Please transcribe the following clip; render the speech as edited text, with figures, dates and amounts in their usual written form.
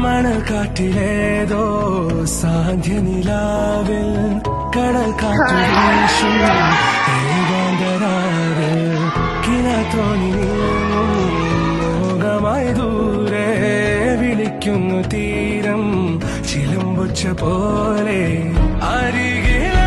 മണൽക്കാറ്റിലേതോ സാന്ധ്യ നിലാവിൽ കടൽ കാറ്റു വീശും ഏകാന്തരാവിൽ കിനാത്തോണി മോഹമായി ദൂരെ വിളിക്കുന്നു തീരം ചിലമ്പൊച്ച പോലെ അരികിൽ